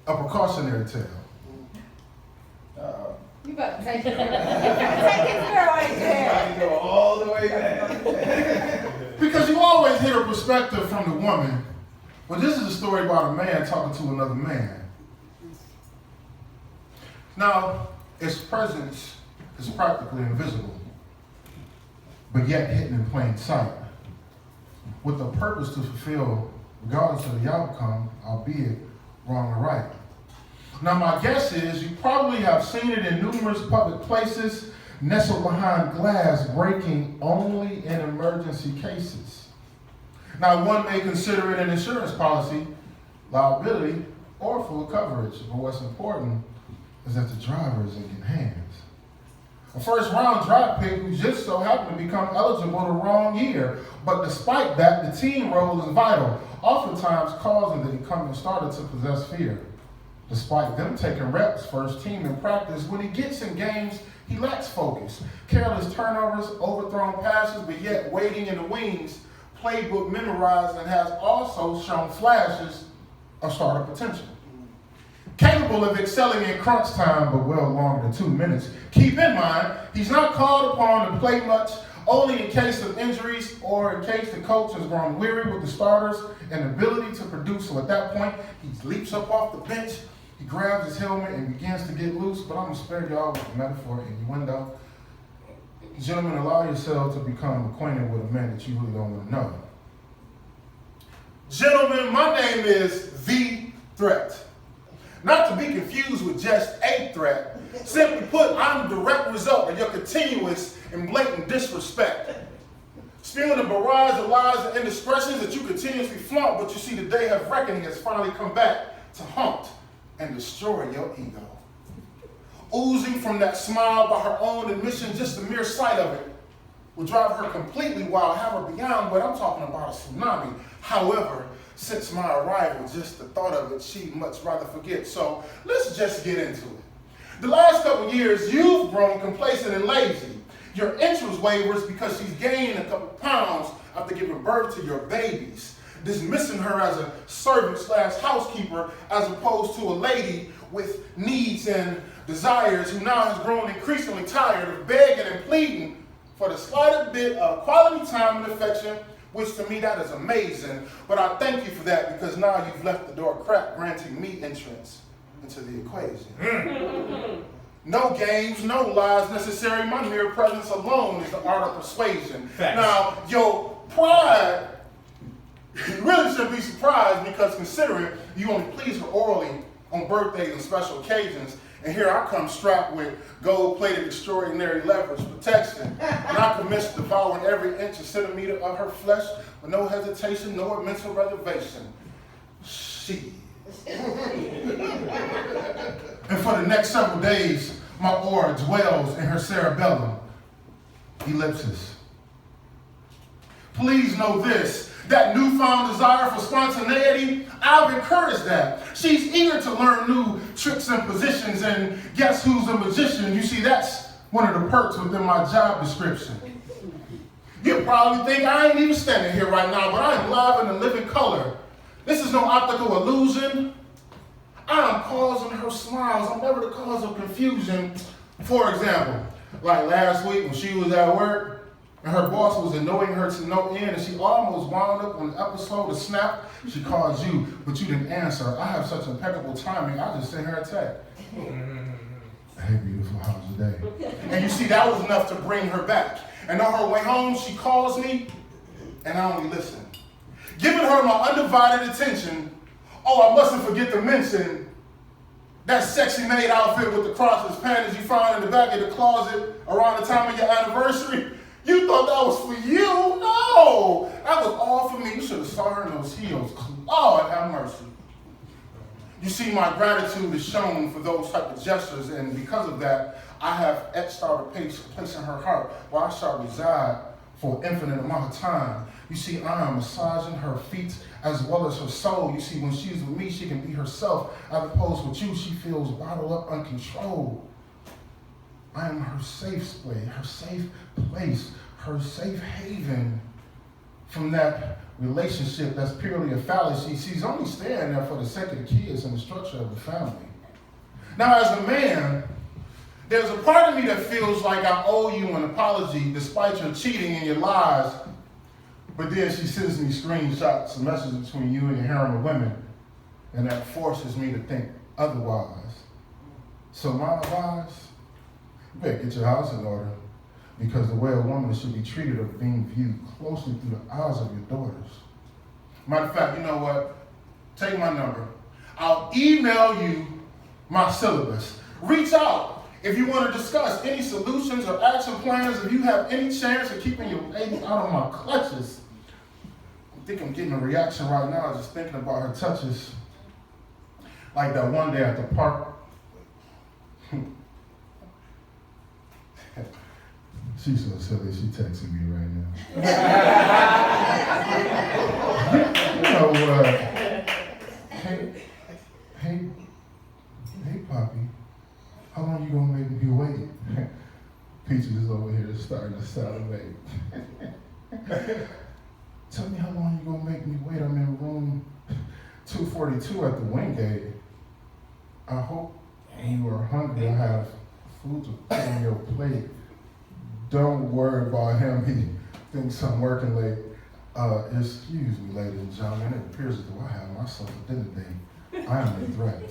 A precautionary tale. You better take it. You better take his girl right there. Go all the way back. Because you always hear a perspective from the woman. Well, this is a story about a man talking to another man. Now, its presence is practically invisible, but yet hidden in plain sight, with the purpose to fulfill regardless of the outcome, albeit wrong or right. Now, my guess is you probably have seen it in numerous public places, nestled behind glass, breaking only in emergency cases. Now, one may consider it an insurance policy, liability, or full coverage, but what's important is that the driver is in good hands. A first-round draft pick who just so happened to become eligible the wrong year, but despite that, the team role is vital, oftentimes causing the incumbent starter to possess fear. Despite them taking reps, first team in practice, when he gets in games, he lacks focus. Careless turnovers, overthrown passes, but yet waiting in the wings, playbook memorized, and has also shown flashes of starter potential. Capable of excelling in crunch time, but well longer than 2 minutes. Keep in mind, he's not called upon to play much, only in case of injuries or in case the coach has grown weary with the starters and ability to produce. So at that point, he leaps up off the bench, he grabs his helmet and begins to get loose, but I'm going to spare y'all with the metaphor and innuendo. Gentlemen, allow yourself to become acquainted with a man that you really don't want to know. Gentlemen, my name is The Threat. Not to be confused with just a threat. Simply put, I'm the direct result of your continuous and blatant disrespect. Spewing a barrage of lies and indiscretions that you continuously flaunt, but you see the day of reckoning has finally come back to haunt and destroy your ego. Oozing from that smile by her own admission, just the mere sight of it will drive her completely wild, have her beyond what I'm talking about, a tsunami. However, since my arrival, just the thought of it, she'd much rather forget. So let's just get into it. The last couple years, you've grown complacent and lazy. Your interest wavers because she's gained a couple pounds after giving birth to your babies, dismissing her as a servant/housekeeper as opposed to a lady with needs and desires who now has grown increasingly tired of begging and pleading for the slightest bit of quality time and affection, which to me that is amazing, but I thank you for that because now you've left the door cracked, granting me entrance into the equation. No games, no lies necessary. My mere presence alone is the art of persuasion. Facts. Now, your pride, you really shouldn't be surprised because considering you only please her orally on birthdays and special occasions, and here I come strapped with gold-plated extraordinary leverage protection, and I commence devouring every inch and centimeter of her flesh with no hesitation nor mental reservation. She. And for the next several days, my aura dwells in her cerebellum, ellipsis. Please know this, that newfound desire for spontaneity, I've encouraged that. She's eager to learn new tricks and positions, and guess who's a magician? You see, that's one of the perks within my job description. You probably think I ain't even standing here right now, but I am live in a living color. This is no optical illusion. I am causing her smiles. I'm never the cause of confusion. For example, like last week when she was at work and her boss was annoying her to no end and she almost wound up on the episode of Snap. She called you, but you didn't answer. I have such impeccable timing, I just sent her a text. Hey, beautiful, how's your day? And you see, that was enough to bring her back. And on her way home, she calls me, and I only listen. Giving her my undivided attention. Oh, I mustn't forget to mention that sexy maid outfit with the crotchless panties you found in the back of the closet around the time of your anniversary. You thought that was for you? No, that was all for me. You should have saw her in those heels. Lord have mercy. You see, my gratitude is shown for those type of gestures, and because of that, I have etched out a place in her heart where I shall reside for an infinite amount of time. You see, I am massaging her feet as well as her soul. You see, when she's with me, she can be herself. As opposed with you, she feels bottled up, uncontrolled. I am her safe place, her safe haven from that relationship that's purely a fallacy. She's only staying there for the sake of the kids and the structure of the family. Now, as a man, there's a part of me that feels like I owe you an apology despite your cheating and your lies. But then she sends me screenshots and messages between you and your harem of women, and that forces me to think otherwise. So my advice, you better get your house in order, because the way a woman should be treated of being viewed closely through the eyes of your daughters. Matter of fact, you know what? Take my number. I'll email you my syllabus. Reach out if you want to discuss any solutions or action plans, if you have any chance of keeping your baby out of my clutches. I think I'm getting a reaction right now just thinking about her touches. Like that one day at the park. She's so silly, she texting me right now. You know what? Hey, Poppy, how long you gonna make me wait? Peaches is over here starting to salivate. Tell me how long you gonna make me wait. I'm in room 242 at the Wingate. I hope you are hungry. I have food to put on your plate. Don't worry about him. He thinks I'm working late. Excuse me, ladies and gentlemen. It appears as though I have myself a dinner date. I am a threat.